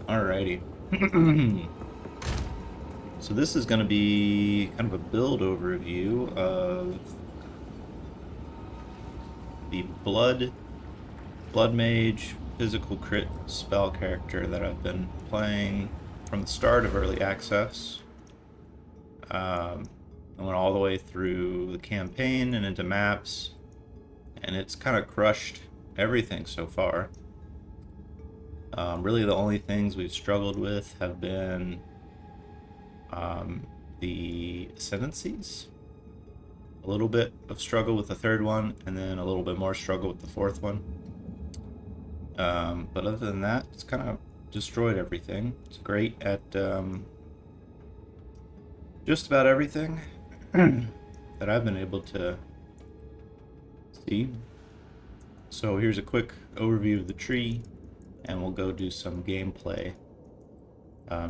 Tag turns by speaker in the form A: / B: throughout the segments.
A: Alrighty. So this is going to be kind of a build overview of the Bloodmage physical crit spell character that I've been playing from the start of early access. I went all the way through the campaign and into maps, and it's kind of crushed everything so far. Really, the only things we've struggled with have been the Ascendancies, a little bit of struggle with the third one, and then a little bit more struggle with the fourth one. But other than that, it's kind of destroyed everything. It's great at just about everything that I've been able to see. So here's a quick overview of the tree, and we'll go do some gameplay.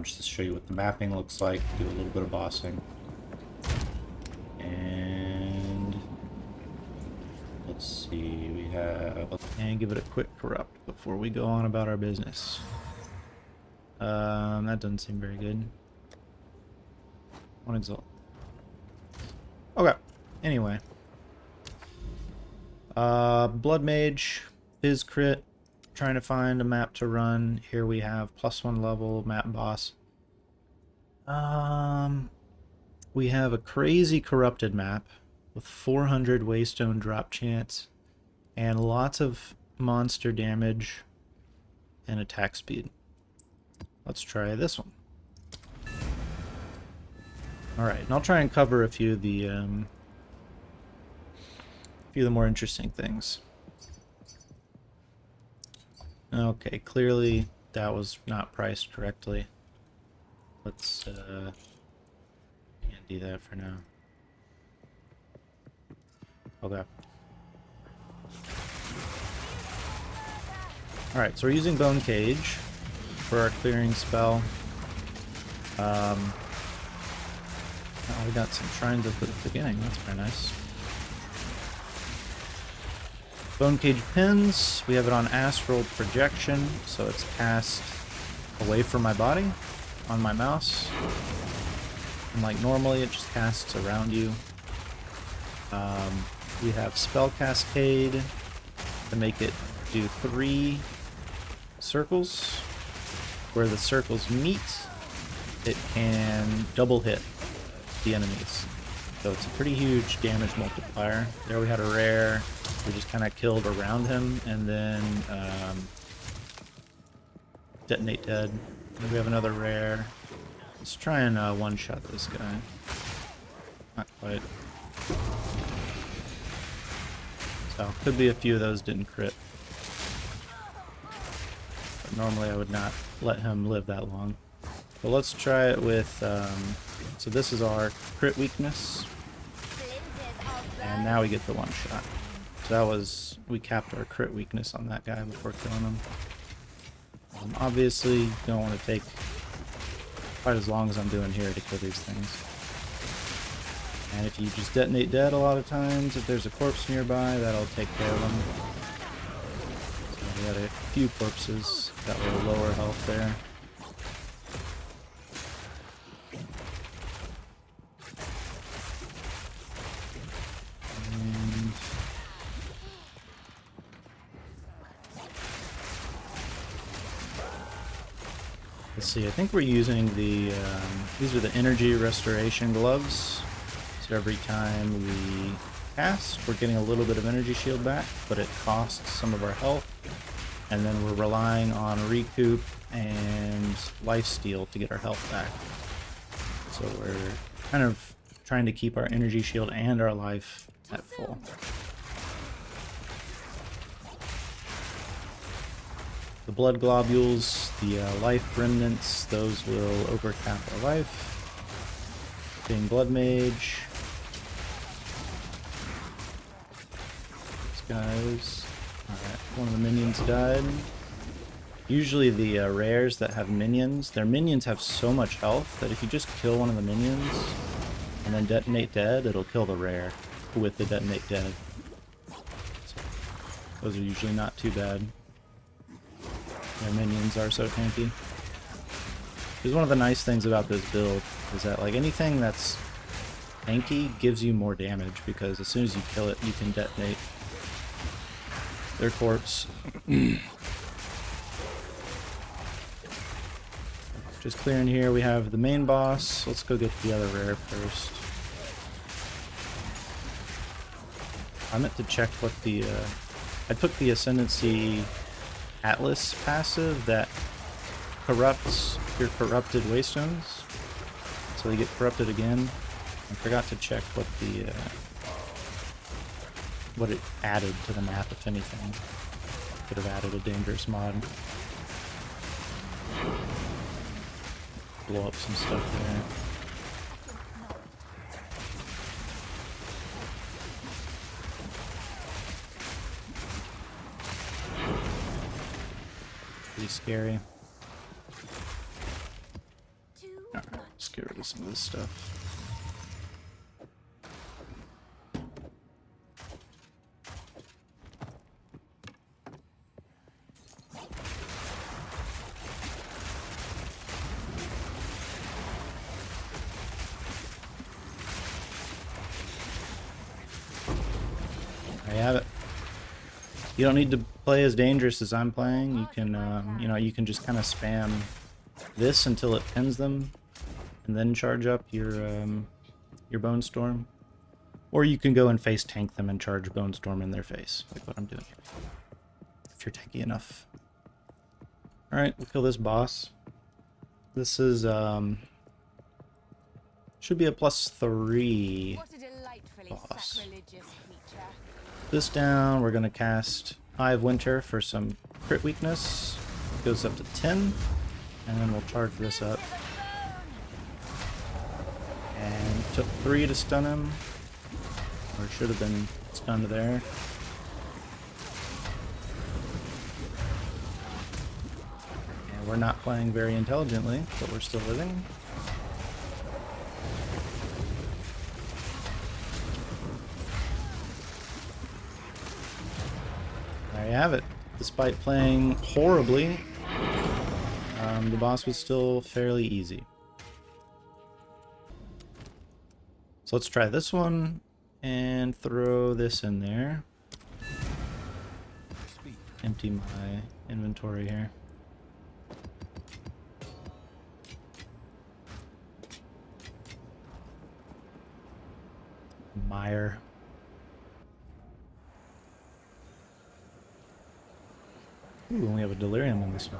A: Just to show you what the mapping looks like, do a little bit of bossing. And let's see, we have... And give it a quick corrupt before we go on about our business. That doesn't seem very good. One exalt. Okay, anyway. Bloodmage, Phys crit. Trying to find a map to run. Here we have +1 level map boss. We have a crazy corrupted map with 400 waystone drop chance and lots of monster damage and attack speed. Let's try this one. Alright, and I'll try and cover a few of the more interesting things. Okay, clearly that was not priced correctly. Let's can't do that for now. Okay. Alright, so we're using Bone Cage for our clearing spell. Oh, we got some shrines at the beginning, that's very nice. Bone Cage pins, we have it on astral projection, so it's cast away from my body on my mouse. And like normally, it just casts around you. We have Spell Cascade to make it do 3 circles. Where the circles meet, it can double hit the enemies. So it's a pretty huge damage multiplier. There we had a rare. We just kind of killed around him, and then detonate dead. And we have another rare. Let's try and one-shot this guy. Not quite. So, could be a few of those didn't crit. But normally I would not let him live that long. But let's try it with, so this is our crit weakness. And now we get the one-shot. So that was, we capped our crit weakness on that guy before killing him. Obviously, you don't want to take quite as long as I'm doing here to kill these things. And if you just detonate dead a lot of times, if there's a corpse nearby, that'll take care of them. So we had a few corpses that were lower health there. Let's see, I think we're using the, these are the energy restoration gloves. So every time we cast, we're getting a little bit of energy shield back, but it costs some of our health. And then we're relying on recoup and lifesteal to get our health back. So we're kind of trying to keep our energy shield and our life at full. The blood globules, the life remnants, those will overtap our life. Being Bloodmage. These guys. Alright, one of the minions died. Usually the rares that have minions, their minions have so much health that if you just kill one of the minions and then detonate dead, it'll kill the rare with the detonate dead. So those are usually not too bad. Their minions are so tanky. Because one of the nice things about this build is that like anything that's tanky gives you more damage, because as soon as you kill it, you can detonate their corpse. Just clearing here, we have the main boss. Let's go get the other rare first. I meant to check what the... I took the Ascendancy Atlas passive that corrupts your corrupted waystones, so they get corrupted again. I forgot to check what the what it added to the map, if anything. Could have added a dangerous mod. Blow up some stuff there. Pretty scary. Alright, let's get rid of some of this stuff. There you have it. You don't need to play as dangerous as I'm playing. You can, you know, you can just kind of spam this until it pins them, and then charge up your Bone Storm. Or you can go and face tank them and charge Bone Storm in their face, like what I'm doing here, if you're tanky enough. Alright, we'll kill this boss. This is, should be a +3 boss. This down, we're going to cast Eye of Winter for some crit weakness. It goes up to 10, and then we'll charge this up. And took 3 to stun him, or should have been stunned there. And we're not playing very intelligently, but we're still living. There you have it. Despite playing horribly, the boss was still fairly easy. So let's try this one and throw this in there. Empty my inventory here. Mire. Ooh, we have a delirium in this one.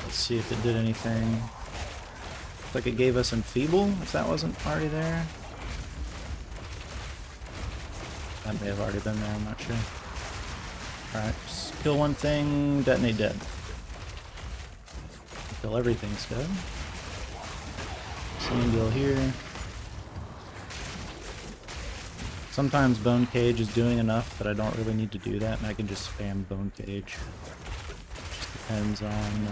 A: Let's see if it did anything. Looks like it gave us Enfeeble, if that wasn't already there. That may have already been there, I'm not sure. Alright, just kill one thing, detonate dead. Kill everything's dead. Same deal here. Sometimes Bone Cage is doing enough that I don't really need to do that, and I can just spam Bone Cage. Just depends on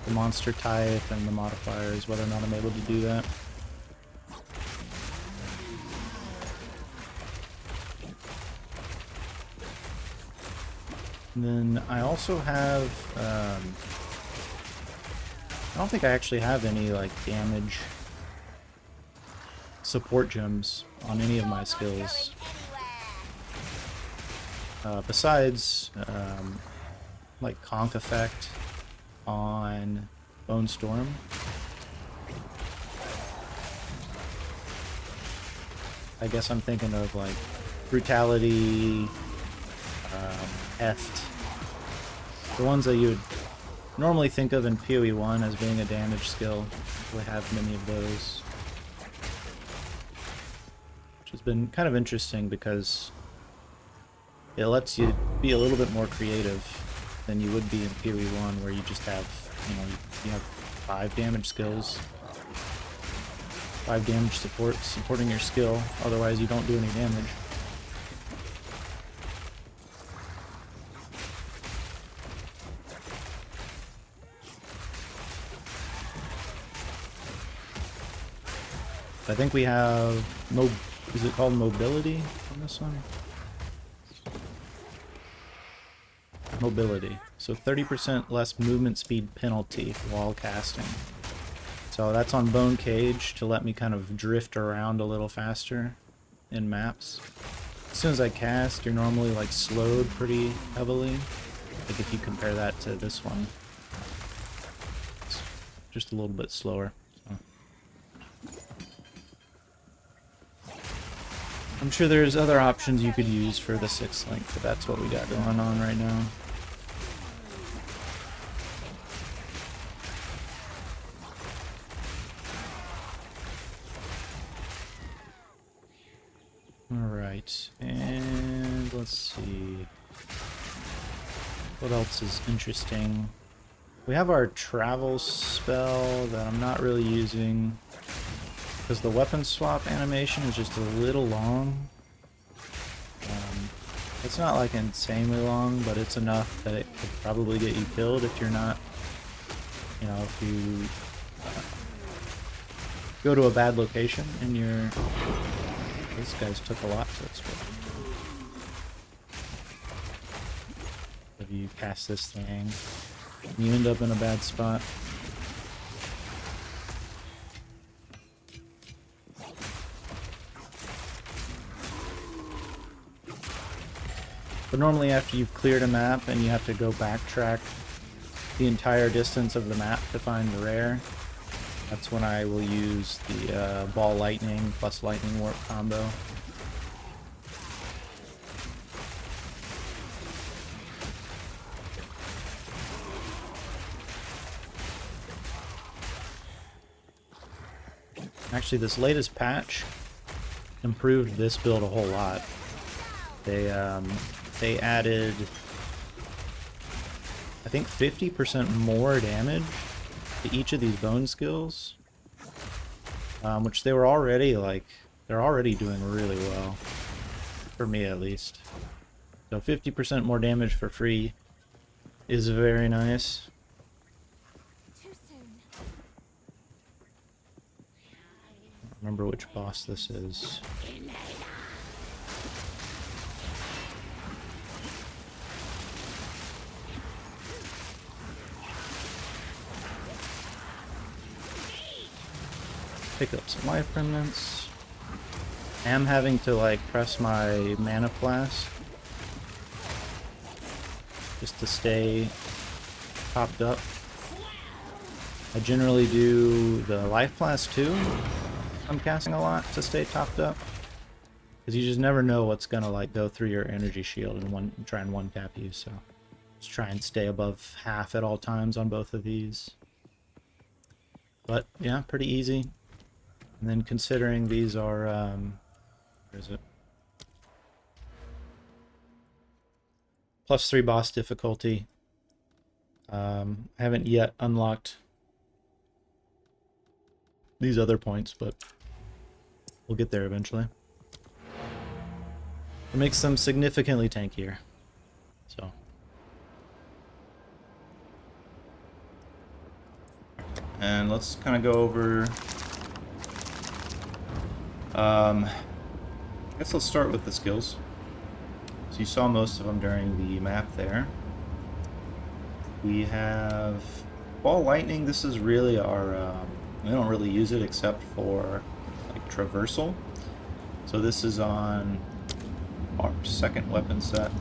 A: the monster type and the modifiers, whether or not I'm able to do that. And then I also have, I don't think I actually have any like damage support gems on any of my skills. Besides, like Conk Effect on Bone Storm. I guess I'm thinking of like Brutality, Heft. The ones that you would normally think of in POE1 as being a damage skill. I really have many of those. Which has been kind of interesting because it lets you be a little bit more creative than you would be in POE1, where you just have, you know, you have 5 damage skills. 5 damage supporting your skill, otherwise you don't do any damage. I think we have is it called mobility on this one? mobility. So 30% less movement speed penalty while casting. So that's on Bone Cage to let me kind of drift around a little faster in maps. As soon as I cast, you're normally like slowed pretty heavily. Like if you compare that to this one. It's just a little bit slower. So. I'm sure there's other options you could use for the 6 link, but that's what we got going on right now. Alright, and let's see. What else is interesting? We have our travel spell that I'm not really using because the weapon swap animation is just a little long. It's not like insanely long, but it's enough that it could probably get you killed if you're not, you know, if you go to a bad location and you're... These guys took a lot to explode. If you cast this thing, you end up in a bad spot. But normally after you've cleared a map and you have to go backtrack the entire distance of the map to find the rare, that's when I will use the ball lightning plus lightning warp combo. Actually, this latest patch improved this build a whole lot. They added, I think, 50% more damage to each of these bone skills, which they were already they're already doing really well, for me at least. So 50% more damage for free is very nice.
B: Too soon.
A: I don't remember which boss this is. Pick up some life remnants. I am having to like press my mana flask just to stay topped up. I generally do the life flask too. I'm casting a lot to stay topped up because you just never know what's gonna like go through your energy shield and try and one tap you. So just try and stay above half at all times on both of these. But yeah, pretty easy. And then considering these are, where is it? +3 boss difficulty. I haven't yet unlocked these other points, but we'll get there eventually. It makes them significantly tankier. So. And let's kind of go over... I guess let's start with the skills. So you saw most of them during the map there. We have Ball Lightning. This is really our, we don't really use it except for like traversal. So this is on our second weapon set.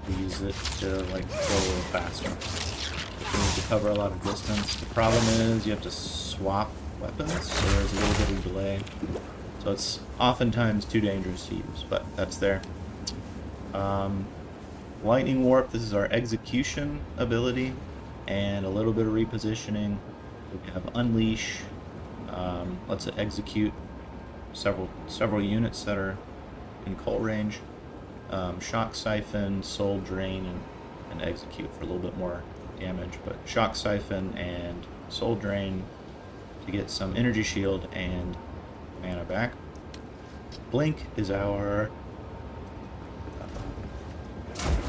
A: We use it to like go a little faster. We need to cover a lot of distance. The problem is you have to swap weapons, so there's a little bit of delay. So it's oftentimes too dangerous to use, but that's there. Lightning Warp, this is our execution ability, and a little bit of repositioning. We have Unleash, lets it execute several units that are in cult range. Shock Siphon, Soul Drain, and Execute for a little bit more damage, but Shock Siphon and Soul Drain to get some energy shield and mana back. Blink is our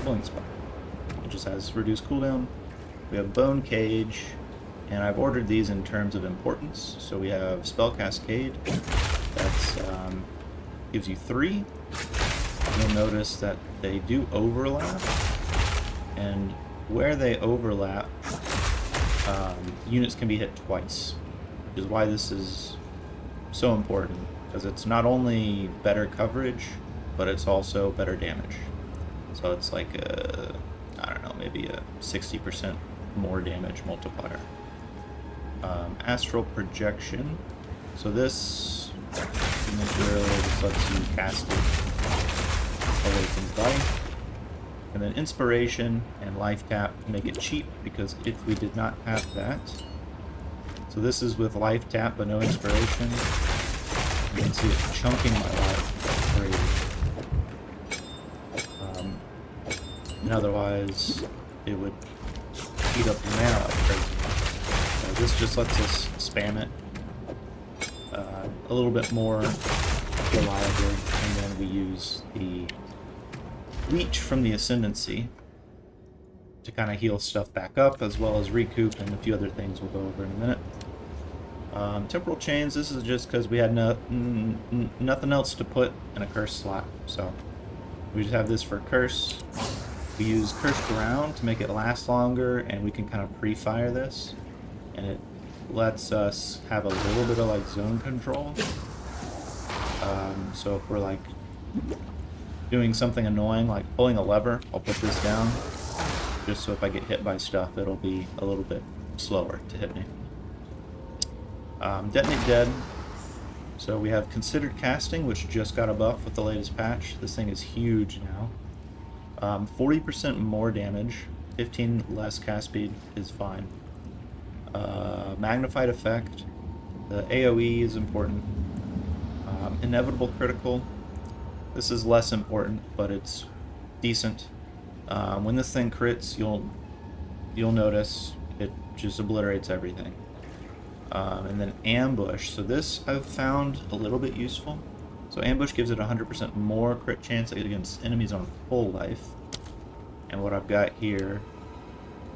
A: blink spot. It just has reduced cooldown. We have Bone Cage, and I've ordered these in terms of importance. So we have Spell Cascade. That's gives you 3. You'll notice that they do overlap. And where they overlap, units can be hit twice, which is why this is so important, because it's not only better coverage, but it's also better damage. So it's like a, I don't know, maybe a 60% more damage multiplier. Astral projection. So this, as I mentioned earlier, this lets you cast it away from life. And then inspiration and life tap make it cheap, because if we did not have that, so this is with life tap but no inspiration, you can see it chunking my life like crazy. And otherwise it would eat up the mana like crazy. So this just lets us spam it a little bit more reliably, and then we use the leech from the Ascendancy to kind of heal stuff back up, as well as recoup and a few other things we'll go over in a minute. Temporal chains, this is just because we had nothing else to put in a curse slot, so we just have this for curse. We use Cursed Ground to make it last longer, and we can kind of pre-fire this, and it lets us have a little bit of like zone control. So if we're like doing something annoying like pulling a lever, I'll put this down, just so if I get hit by stuff, it'll be a little bit slower to hit me. Detonate Dead. So we have Considered Casting, which just got a buff with the latest patch. This thing is huge now. 40% more damage, 15 less cast speed is fine. Magnified Effect. The AoE is important. Inevitable Critical. This is less important, but it's decent. When this thing crits, you'll notice it just obliterates everything. And then Ambush. So this I've found a little bit useful. So Ambush gives it 100% more crit chance against enemies on full life. And what I've got here,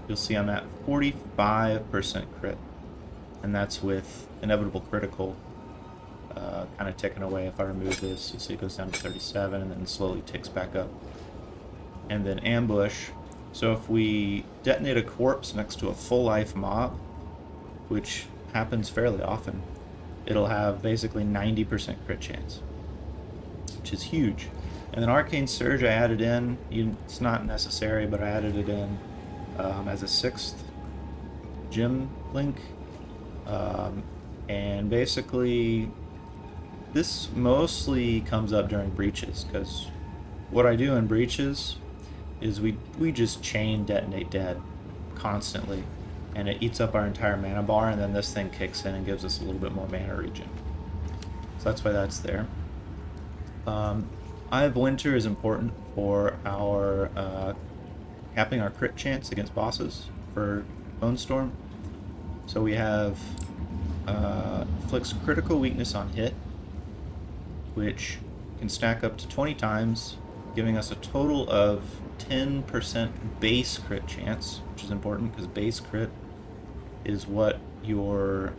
A: you'll see I'm at 45% crit. And that's with Inevitable Critical kind of ticking away. If I remove this, you see it goes down to 37 and then slowly ticks back up. And then Ambush. So if we detonate a corpse next to a full life mob, which happens fairly often, it'll have basically 90% crit chance, which is huge. And then Arcane Surge I added in. It's not necessary, but I added it in as a 6th gem link. And basically this mostly comes up during breaches, because what I do in breaches is we just chain Detonate Dead constantly, and it eats up our entire mana bar, and then this thing kicks in and gives us a little bit more mana regen. So that's why that's there. Eye of Winter is important for our capping our crit chance against bosses for Bone Storm. So we have inflicts critical weakness on hit, which can stack up to 20 times, giving us a total of 10% base crit chance, which is important because base crit is what your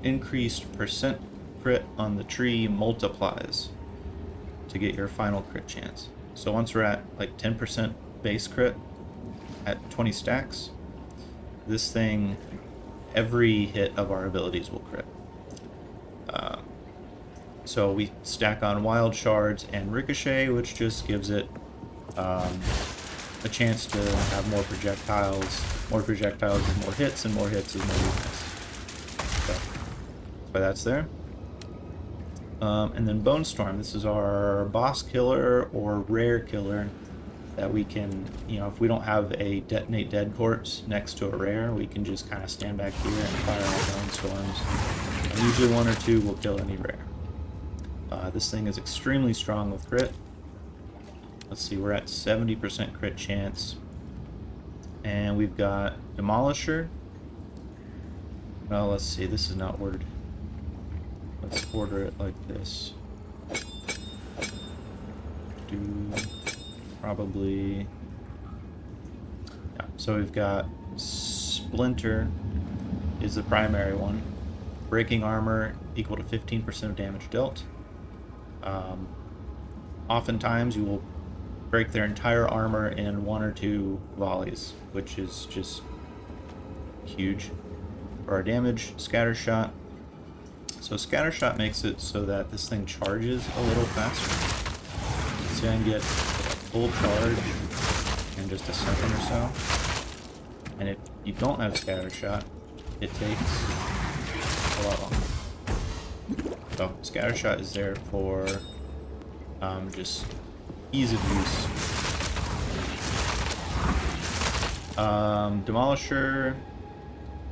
A: increased percent crit on the tree multiplies to get your final crit chance. So once we're at like 10% base crit at 20 stacks, this thing, every hit of our abilities will crit. So we stack on Wild Shards and Ricochet, which just gives it a chance to have more projectiles. More projectiles is more hits, and more hits is more weakness. So that's why that's there. And then Bone Storm. This is our boss killer or rare killer that we can, if we don't have a Detonate Dead corpse next to a rare, we can just kind of stand back here and fire our Bone Storms. And usually one or two will kill any rare. This thing is extremely strong with crit. Let's see, we're at 70% crit chance. And we've got Demolisher. Well, let's see, this is not ordered. Let's order it like this. Do probably... Yeah, so we've got Splinter is the primary one. Breaking armor equal to 15% of damage dealt. Oftentimes you will break their entire armor in 1 or 2 volleys, which is just huge. For our damage, Scatter Shot. So Scatter Shot makes it so that this thing charges a little faster. So you can get a full charge in just a second or so. And if you don't have Scatter Shot, it takes a lot longer. So Scatter Shot is there for just ease of use. Demolisher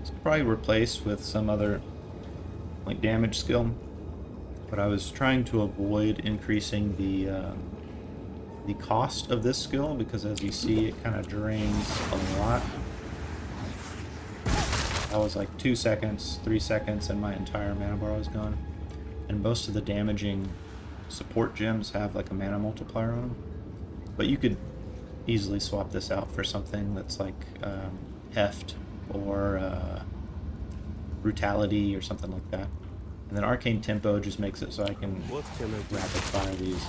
A: is probably replaced with some other like damage skill, but I was trying to avoid increasing the cost of this skill because, as you see, it kind of drains a lot. That was like 2 seconds, 3 seconds, and my entire mana bar was gone. And most of the damaging support gems have like a mana multiplier on them, but you could easily swap this out for something that's like heft or brutality or something like that. And then Arcane Tempo just makes it so I can rapid fire these.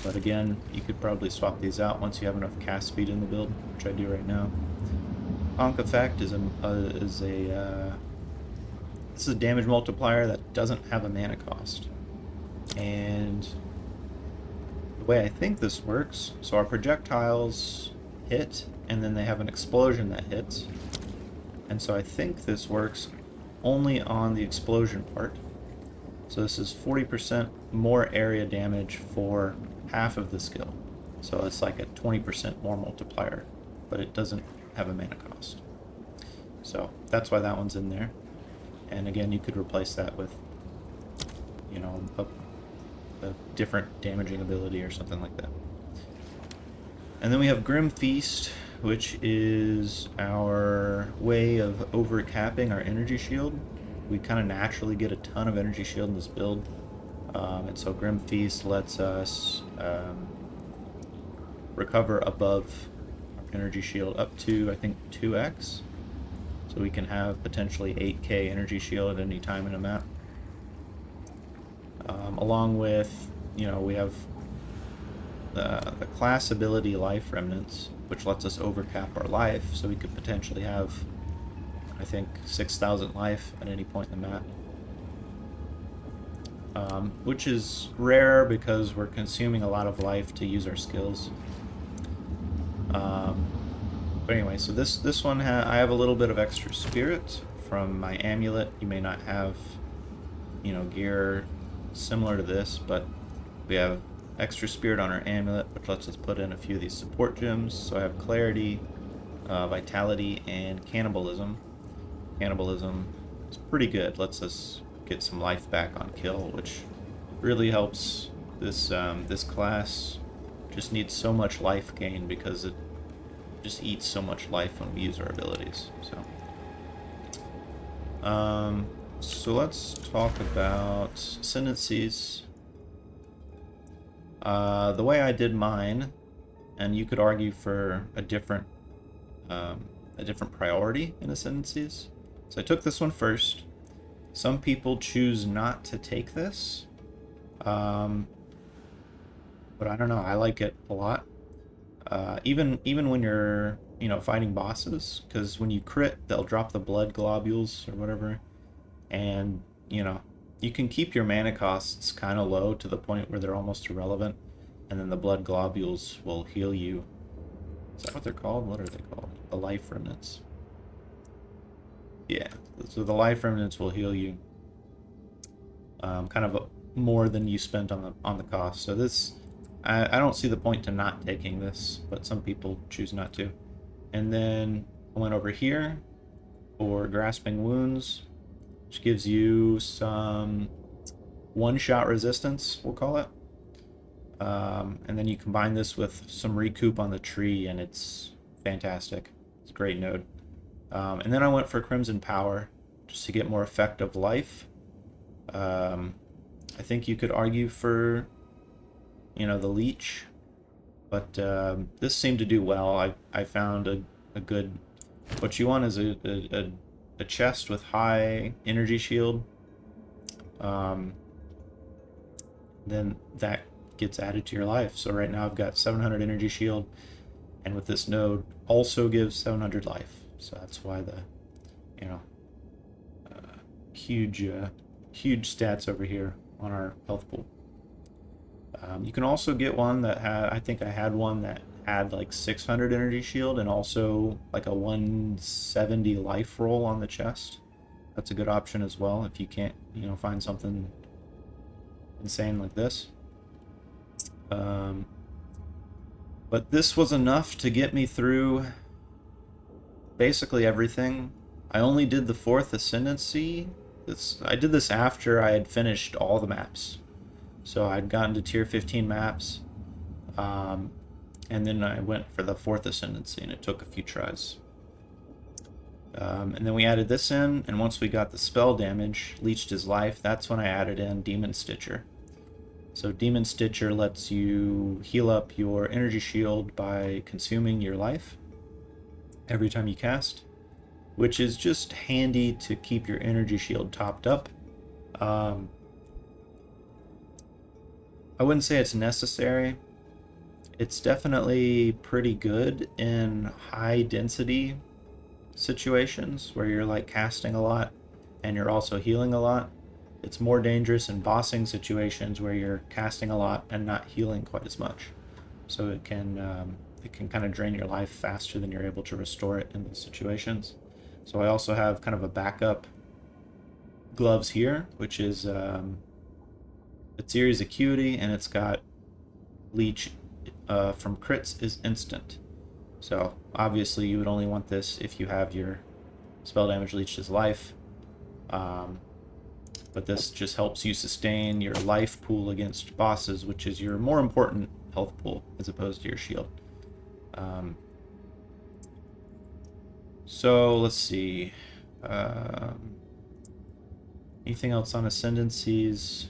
A: But again, you could probably swap these out once you have enough cast speed in the build, which I do right now. Conk Effect is this is a damage multiplier that doesn't have a mana cost. And the way I think this works, so our projectiles hit, and then they have an explosion that hits. And so I think this works only on the explosion part. So this is 40% more area damage for half of the skill. So it's like a 20% more multiplier, but it doesn't have a mana cost. So that's why that one's in there. And again, you could replace that with, you know, a different damaging ability or something like that. And then we have Grim Feast, which is our way of overcapping our energy shield. We kind of naturally get a ton of energy shield in this build. And so Grim Feast lets us recover above our energy shield up to, I think, 2x. So we can have potentially 8k energy shield at any time in a map. Along with, you know, we have the class ability Life Remnants, which lets us overcap our life, so we could potentially have, I think, 6,000 life at any point in the map. Which is rare because we're consuming a lot of life to use our skills. But anyway, so this one, I have a little bit of extra spirit from my amulet. You may not have, you know, gear similar to this, but we have extra spirit on our amulet, which lets us put in a few of these support gems. So I have clarity, vitality, and cannibalism. Cannibalism is pretty good. Lets us get some life back on kill, which really helps this this class. Just needs so much life gain because it just eats so much life when we use our abilities. So let's talk about Ascendancies. The way I did mine, and you could argue for a different priority in Ascendancies. So I took this one first. Some people choose not to take this, but I don't know. I like it a lot. Even when you're, you know, fighting bosses, because when you crit, they'll drop the blood globules or whatever, and you know, you can keep your mana costs kind of low to the point where they're almost irrelevant, and then the blood globules will heal you. Is that what they're called? What are they called? The Life Remnants. Yeah, so the Life Remnants will heal you kind of more than you spent on the cost. So this, I don't see the point to not taking this, but some people choose not to. And then I went over here for Grasping Wounds, which gives you some one-shot resistance, we'll call it. And then you combine this with some recoup on the tree, and it's fantastic. It's a great node. And then I went for Crimson Power, just to get more effective life. I think you could argue for, you know, the Leech, but this seemed to do well. I found a good... What you want is a chest with high energy shield. Then that gets added to your life. So right now I've got 700 energy shield, and with this node also gives 700 life. So that's why the, you know, huge stats over here on our health pool. You can also get one that had, I think I had one that had like 600 energy shield and also like a 170 life roll on the chest. That's a good option as well if you can't, you know, find something insane like this. But this was enough to get me through basically everything. I only did the 4th Ascendancy. I did this after I had finished all the maps. So I'd gotten to tier 15 maps, and then I went for the 4th Ascendancy, and it took a few tries. And then we added this in, and once we got the spell damage, leached his life, that's when I added in Demon Stitcher. So Demon Stitcher lets you heal up your energy shield by consuming your life every time you cast, which is just handy to keep your energy shield topped up. I wouldn't say it's necessary. It's definitely pretty good in high density situations where you're like casting a lot and you're also healing a lot. It's more dangerous in bossing situations where you're casting a lot and not healing quite as much. So it can kind of drain your life faster than you're able to restore it in those situations. So I also have kind of a backup gloves here, which is it's Series Acuity, and it's got leech from crits is instant. So obviously you would only want this if you have your spell damage leeched as life. But this just helps you sustain your life pool against bosses, which is your more important health pool as opposed to your shield. So let's see. Anything else on Ascendancies?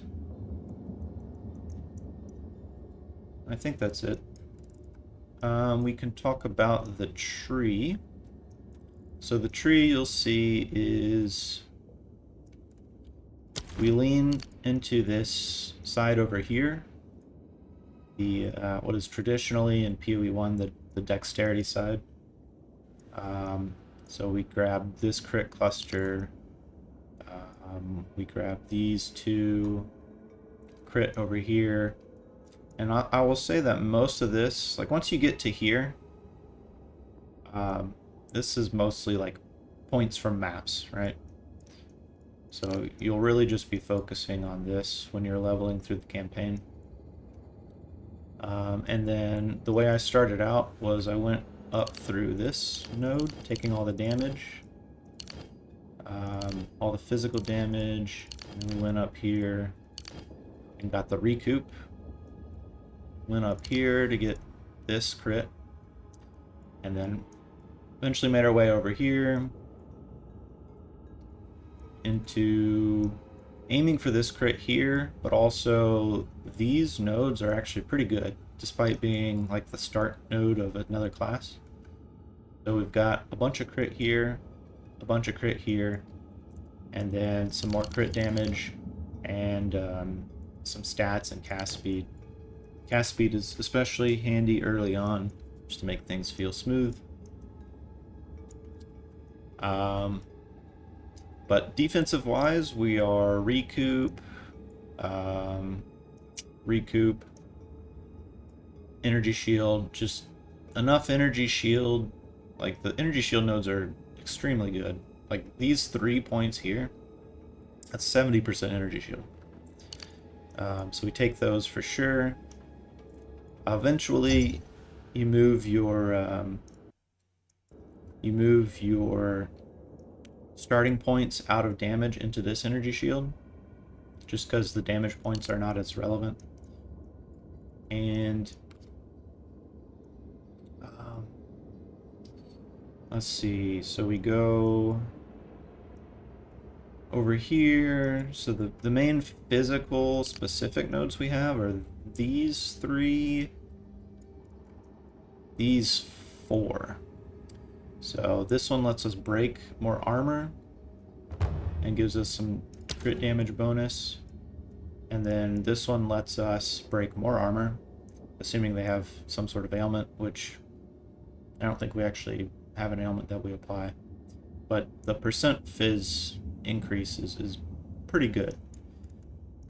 A: I think that's it. We can talk about the tree. So the tree you'll see is we lean into this side over here. The what is traditionally in POE1 the dexterity side. So we grab this crit cluster. We grab these two crit over here. And I will say that most of this, like once you get to here, this is mostly like points from maps, right? So you'll really just be focusing on this when you're leveling through the campaign. And then the way I started out was I went up through this node, taking all the damage, all the physical damage, and we went up here and got the recoup. Went up here to get this crit, and then eventually made our way over here into aiming for this crit here, but also these nodes are actually pretty good despite being like the start node of another class. So we've got a bunch of crit here, a bunch of crit here, and then some more crit damage and some stats and cast speed. Cast speed is especially handy early on, just to make things feel smooth. But defensive-wise, we are recoup, energy shield, just enough energy shield. Like, the energy shield nodes are extremely good. Like, these 3 points here, that's 70% energy shield. So we take those for sure. Eventually, you move your starting points out of damage into this energy shield, just because the damage points are not as relevant. And let's see. So we go over here. So the main physical specific nodes we have are these 3, these 4. So this one lets us break more armor and gives us some crit damage bonus. And then this one lets us break more armor, assuming they have some sort of ailment, which I don't think we actually have an ailment that we apply. But the percent Phys increase is pretty good,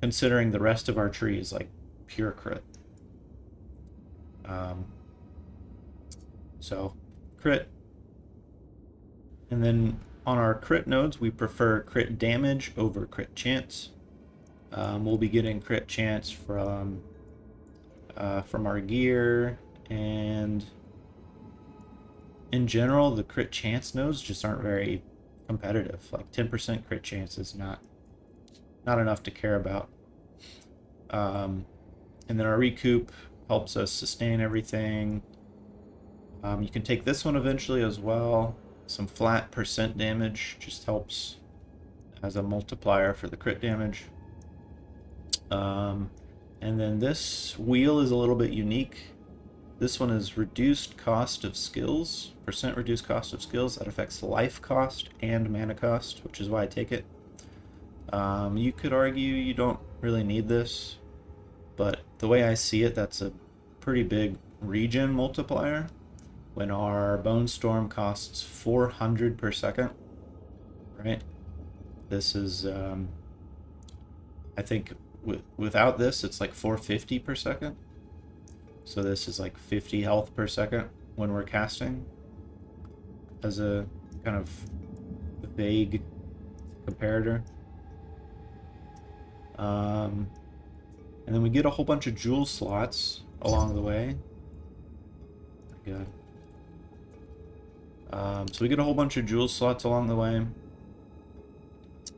A: considering the rest of our tree is like pure crit. So crit. And then on our crit nodes, we prefer crit damage over crit chance. We'll be getting crit chance from our gear, and in general, the crit chance nodes just aren't very competitive. Like 10% crit chance is not enough to care about. And then our recoup helps us sustain everything. You can take this one eventually as well. Some flat percent damage just helps as a multiplier for the crit damage. And then this wheel is a little bit unique. This one is reduced cost of skills, percent reduced cost of skills. That affects life cost and mana cost, which is why I take it. You could argue you don't really need this, but the way I see it, that's a pretty big regen multiplier. When our Bone Storm costs 400 per second, right? This is, I think without this, it's like 450 per second. So this is like 50 health per second when we're casting, as a kind of vague comparator. And then we get a whole bunch of jewel slots along the way. Good. So we get a whole bunch of jewel slots along the way.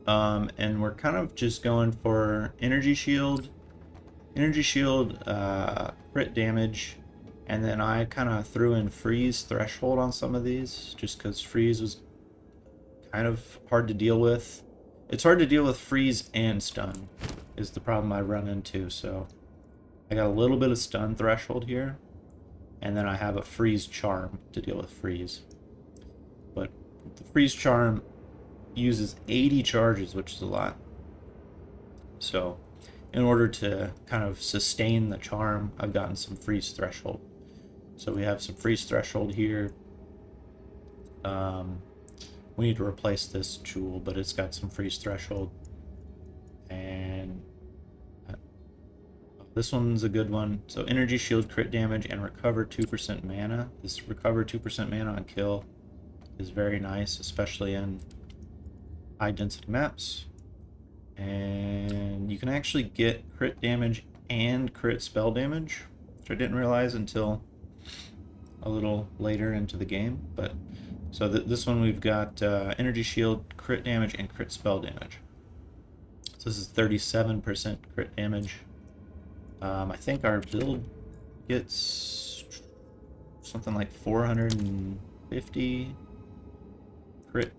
A: And we're kind of just going for energy shield, crit damage, and then I kind of threw in freeze threshold on some of these, just because freeze was kind of hard to deal with. It's hard to deal with freeze and stun, is the problem I run into, so I got a little bit of stun threshold here, and then I have a freeze charm to deal with freeze. But the freeze charm uses 80 charges, which is a lot. So in order to kind of sustain the charm, I've gotten some freeze threshold. So we have some freeze threshold here. We need to replace this jewel, but it's got some freeze threshold. And this one's a good one. So energy shield, crit damage, and recover 2% mana. This recover 2% mana on kill is very nice, especially in high density maps. And you can actually get crit damage and crit spell damage, which I didn't realize until a little later into the game. But so this one we've got energy shield, crit damage, and crit spell damage. So this is 37% crit damage. I think our build gets something like 450 crit,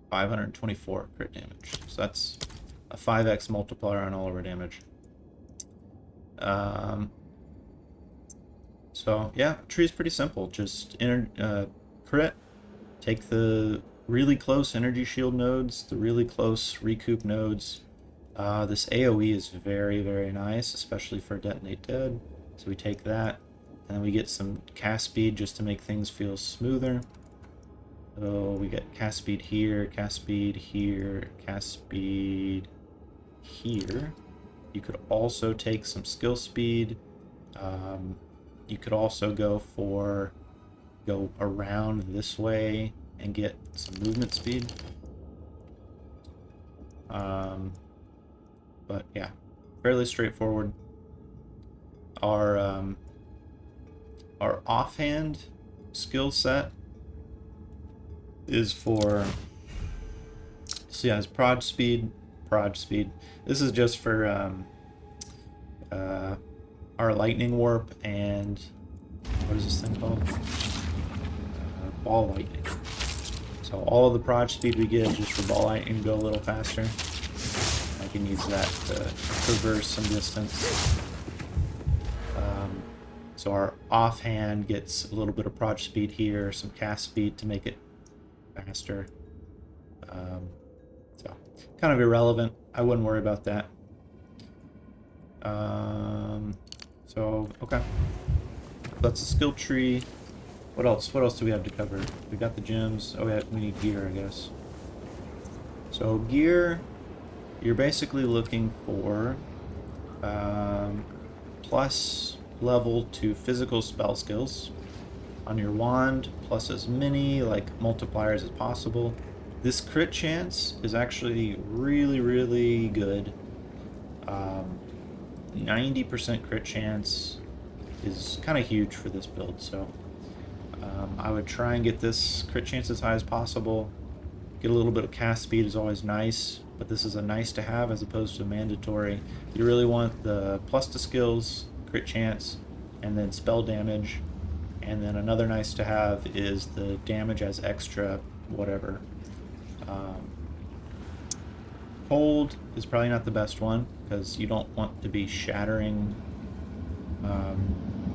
A: 524 crit damage. So that's a 5x multiplier on all of our damage. So yeah, tree's pretty simple. Just crit, take the really close energy shield nodes, the really close recoup nodes. This AoE is very, very nice, especially for Detonate Dead. So we take that, and then we get some cast speed just to make things feel smoother. So we get cast speed here, cast speed here, cast speed here. You could also take some skill speed. You could also go around this way and get some movement speed. But yeah, fairly straightforward. Our offhand skill set is for, so yeah, it's prod speed. This is just for our lightning warp and what is this thing called? Ball lightning. So all of the prod speed we get is just for ball lightning to go a little faster. I can use that to traverse some distance. So our offhand gets a little bit of prod speed here, some cast speed to make it faster. So kind of irrelevant. I wouldn't worry about that. So, okay. That's a skill tree. What else? What else do we have to cover? We got the gems. Oh, yeah, we need gear, I guess. So, gear, you're basically looking for plus level to physical spell skills on your wand, plus as many like multipliers as possible. This crit chance is actually really, really good. 90% crit chance is kind of huge for this build, so I would try and get this crit chance as high as possible. Get a little bit of cast speed is always nice, but this is a nice to have as opposed to mandatory. You really want the plus to skills, crit chance, and then spell damage. And then another nice to have is the damage as extra whatever. Cold is probably not the best one because you don't want to be shattering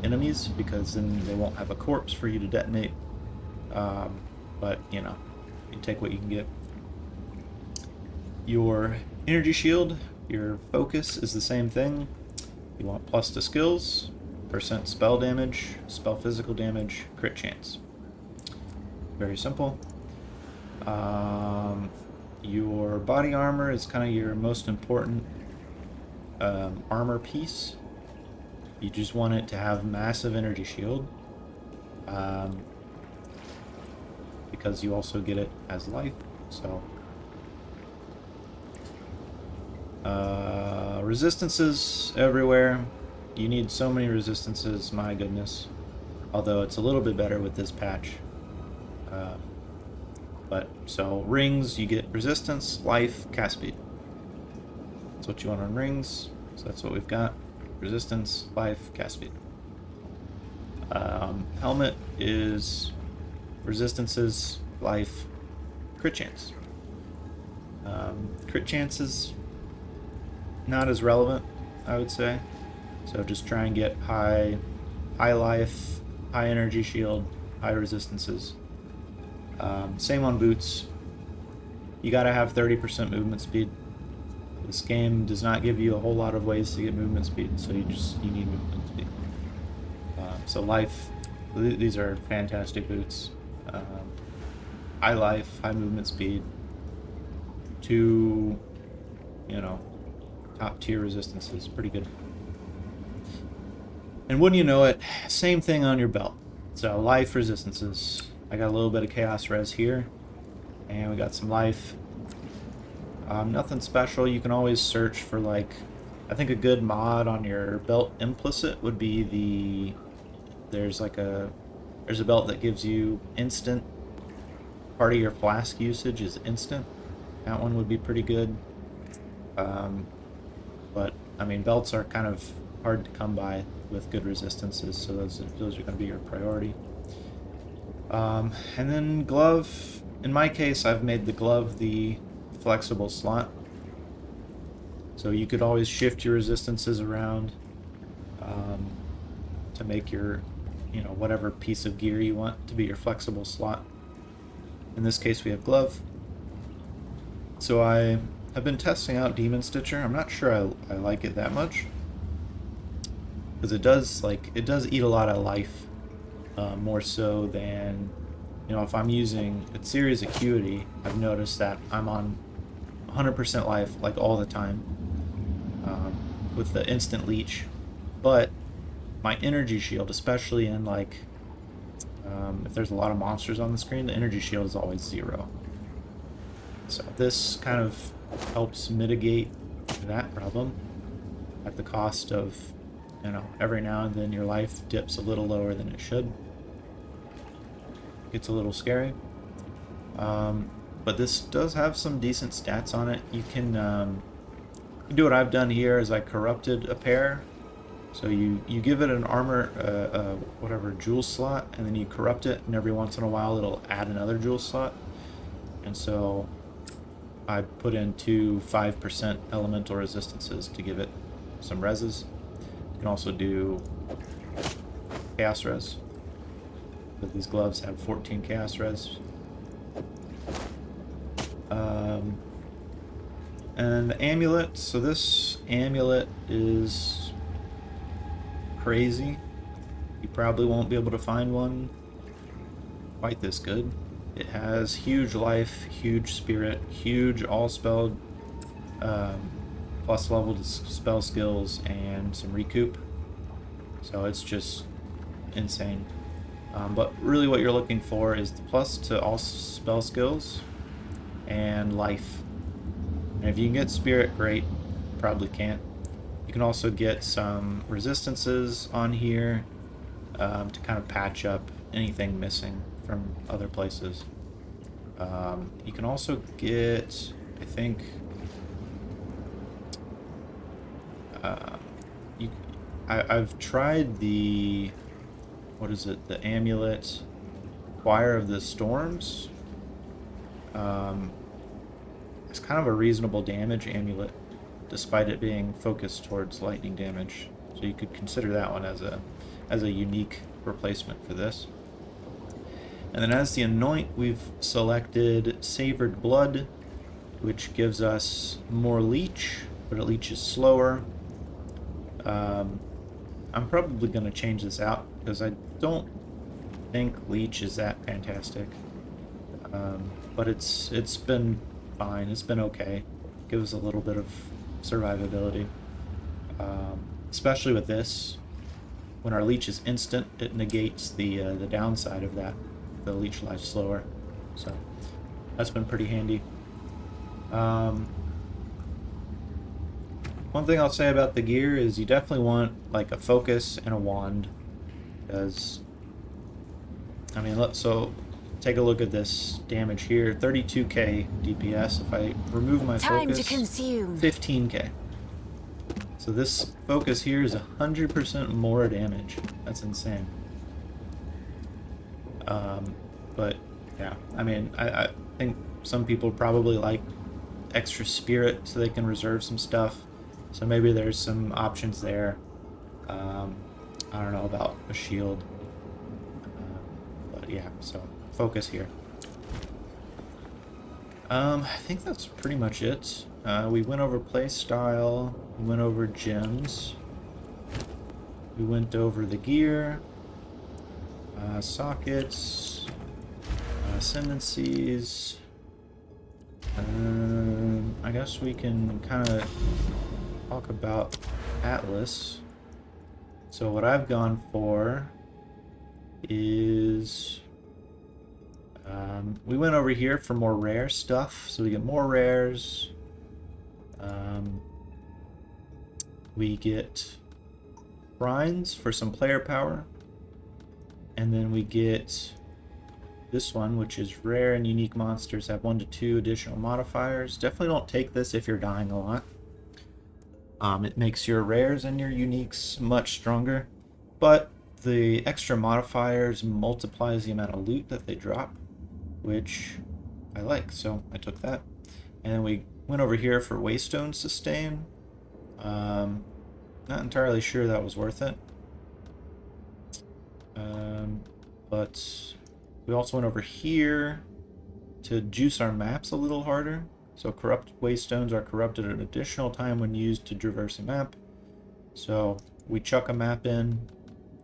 A: enemies because then they won't have a corpse for you to detonate. But, you know, you take what you can get. Your energy shield, your focus is the same thing. You want plus to skills, percent spell damage, spell physical damage, crit chance. Very simple. Your body armor is kind of your most important armor piece. You just want it to have massive energy shield. Because you also get it as life, so resistances everywhere. You need so many resistances, my goodness. Although it's a little bit better with this patch. But so rings, you get resistance, life, cast speed. That's what you want on rings. So that's what we've got: resistance, life, cast speed. Helmet is resistances, life, crit chance. Crit chance is not as relevant, I would say. So just try and get high life, high energy shield, high resistances. Same on boots. You gotta have 30% movement speed. This game does not give you a whole lot of ways to get movement speed, so you need movement speed. So life, these are fantastic boots. High life, high movement speed, 2, you know, top tier resistances, pretty good. And wouldn't you know it, same thing on your belt. So life resistances. I got a little bit of chaos res here, and we got some life. Nothing special. You can always search for, like, I think a good mod on your belt implicit would be there's a belt that gives you instant, part of your flask usage is instant. That one would be pretty good. But I mean, belts are kind of hard to come by with good resistances, so those are going to be your priority. And then glove. In my case, I've made the glove the flexible slot, so you could always shift your resistances around to make your, you know, whatever piece of gear you want to be your flexible slot. In this case, we have glove. So I have been testing out Demon Stitcher. I'm not sure I like it that much, because it does eat a lot of life, more so than, you know, if I'm using its Series Acuity. I've noticed that I'm on 100% life like all the time with the instant leech, but my energy shield, especially in like if there's a lot of monsters on the screen, the energy shield is always 0. So this kind of helps mitigate that problem at the cost of, you know, every now and then your life dips a little lower than it should. Gets a little scary. But this does have some decent stats on it. You can do what I've done here is I corrupted a pair. So you give it an armor, whatever, jewel slot, and then you corrupt it, and every once in a while it'll add another jewel slot. And so I put in 2 5% elemental resistances to give it some reses. You can also do chaos res, but these gloves have 14 chaos res. And the amulet, so this amulet is crazy. You probably won't be able to find one quite this good. It has huge life, huge spirit, huge all spell plus level to spell skills, and some recoup. So it's just insane. But really what you're looking for is the plus to all spell skills and life. And if you can get spirit, great. Probably can't. You can also get some resistances on here to kind of patch up anything missing from other places. You can also get, I think, I've tried the, what is it, the amulet Choir of the Storms. It's kind of a reasonable damage amulet, despite it being focused towards lightning damage. So you could consider that one as a unique replacement for this. And then as the anoint, we've selected Savored Blood, which gives us more leech, but it leeches slower. I'm probably going to change this out because I don't think leech is that fantastic. But it's been fine. It's been okay. Gives a little bit of survivability. Especially with this, when our leech is instant, it negates the downside of that. The leech life slower. So that's been pretty handy. One thing I'll say about the gear is you definitely want like a focus and a wand, because I mean, so take a look at this damage here, 32k DPS. If I remove my
B: Time
A: focus,
B: to consume.
A: 15k. So this focus here is 100% more damage. That's insane. But yeah, I mean, I think some people probably like extra spirit so they can reserve some stuff. So maybe there's some options there. I don't know about a shield. But yeah, so focus here. I think that's pretty much it. We went over playstyle, we went over gems, we went over the gear, sockets, ascendancies. I guess we can kind of talk about Atlas. So what I've gone for is we went over here for more rare stuff, so we get more rares. We get shrines for some player power, and then we get this one, which is rare and unique monsters have 1 to 2 additional modifiers. Definitely don't take this if you're dying a lot. It makes your rares and your uniques much stronger, but the extra modifiers multiplies the amount of loot that they drop, which I like, so I took that. And then we went over here for Waystone Sustain. Not entirely sure that was worth it. But we also went over here to juice our maps a little harder. So corrupt waystones are corrupted an additional time when used to traverse a map. So we chuck a map in,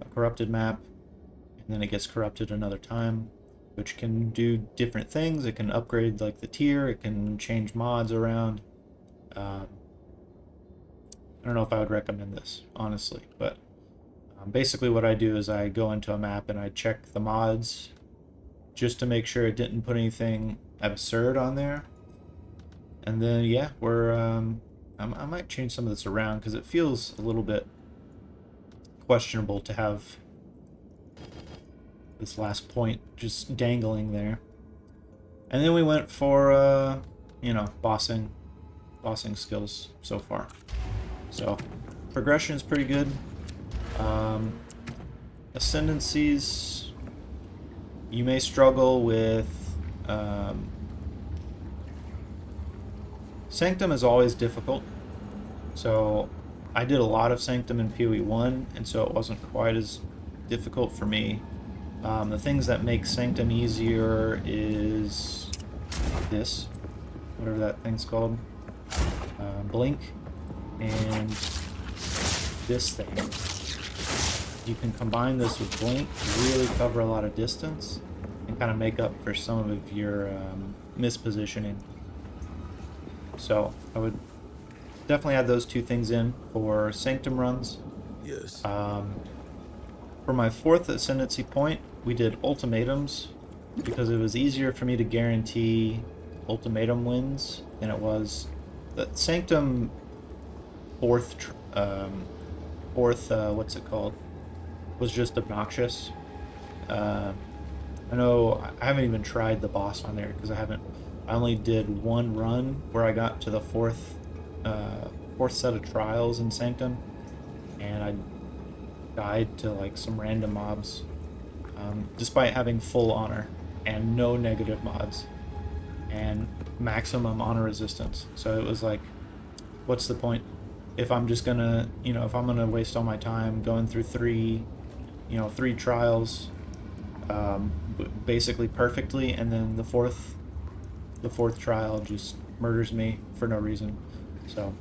A: a corrupted map, and then it gets corrupted another time, which can do different things. It can upgrade like the tier, it can change mods around. I don't know if I would recommend this, honestly, but basically what I do is I go into a map and I check the mods just to make sure it didn't put anything absurd on there. And then yeah, I might change some of this around because it feels a little bit questionable to have this last point just dangling there. And then we went for you know, bossing skills so far. So progression is pretty good. Ascendancies, you may struggle with Sanctum is always difficult. So I did a lot of Sanctum in POE1, and so it wasn't quite as difficult for me. The things that make Sanctum easier is this, whatever that thing's called. blink and this thing. You can combine this with blink, really cover a lot of distance, and kind of make up for some of your mispositioning. So I would definitely add those two things in for Sanctum runs.
C: Yes.
A: For my 4th Ascendancy point, we did ultimatums because it was easier for me to guarantee ultimatum wins than it was the Sanctum 4th what's it called, was just obnoxious. I know I haven't even tried the boss on there because I only did one run where I got to the fourth set of trials in Sanctum, and I died to like some random mobs, despite having full honor and no negative mods and maximum honor resistance. So it was like, what's the point if I'm just gonna, if I'm gonna waste all my time going through three trials, basically perfectly, and then the fourth trial just murders me for no reason. So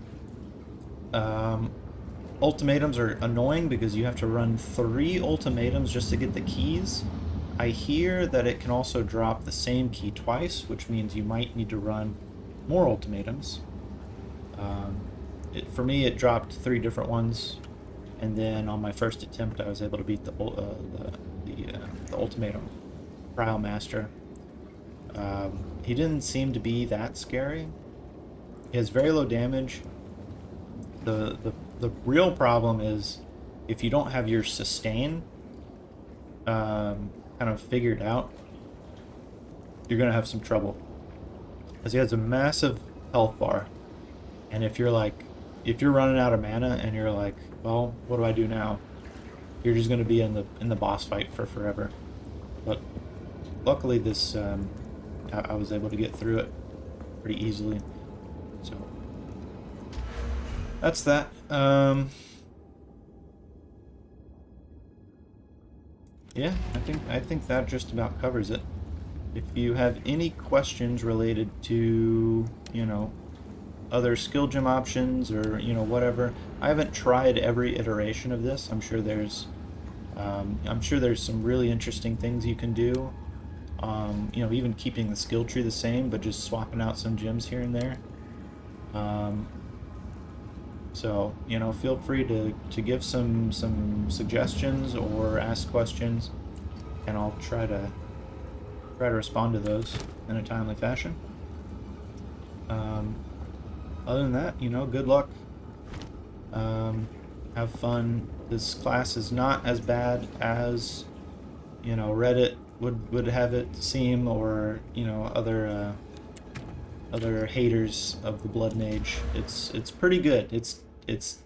A: ultimatums are annoying because you have to run 3 ultimatums just to get the keys. I hear that it can also drop the same key twice, which means you might need to run more ultimatums. For me, it dropped 3 different ones, and then on my first attempt, I was able to beat the ultimatum trial master. He didn't seem to be that scary. He has very low damage. The real problem is if you don't have your sustain kind of figured out, you're gonna have some trouble, because he has a massive health bar, and if you're running out of mana and you're like, well, what do I do now? You're just gonna be in the boss fight for forever. But luckily, this I was able to get through it pretty easily. So that's that. Yeah, I think that just about covers it. If you have any questions related to, other skill gem options or, whatever, I haven't tried every iteration of this. I'm sure there's some really interesting things you can do. Even keeping the skill tree the same, but just swapping out some gems here and there. So, feel free to give some suggestions or ask questions, and I'll try to respond to those in a timely fashion. Other than that, good luck. Have fun. This class is not as bad as, Reddit would have it seem, or, other haters of the Bloodmage. It's pretty good. It's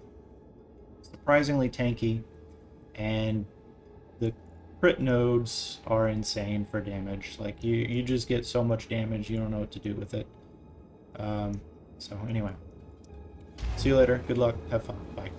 A: surprisingly tanky, and the crit nodes are insane for damage. Like you just get so much damage, you don't know what to do with it. So anyway, see you later. Good luck. Have fun. Bye.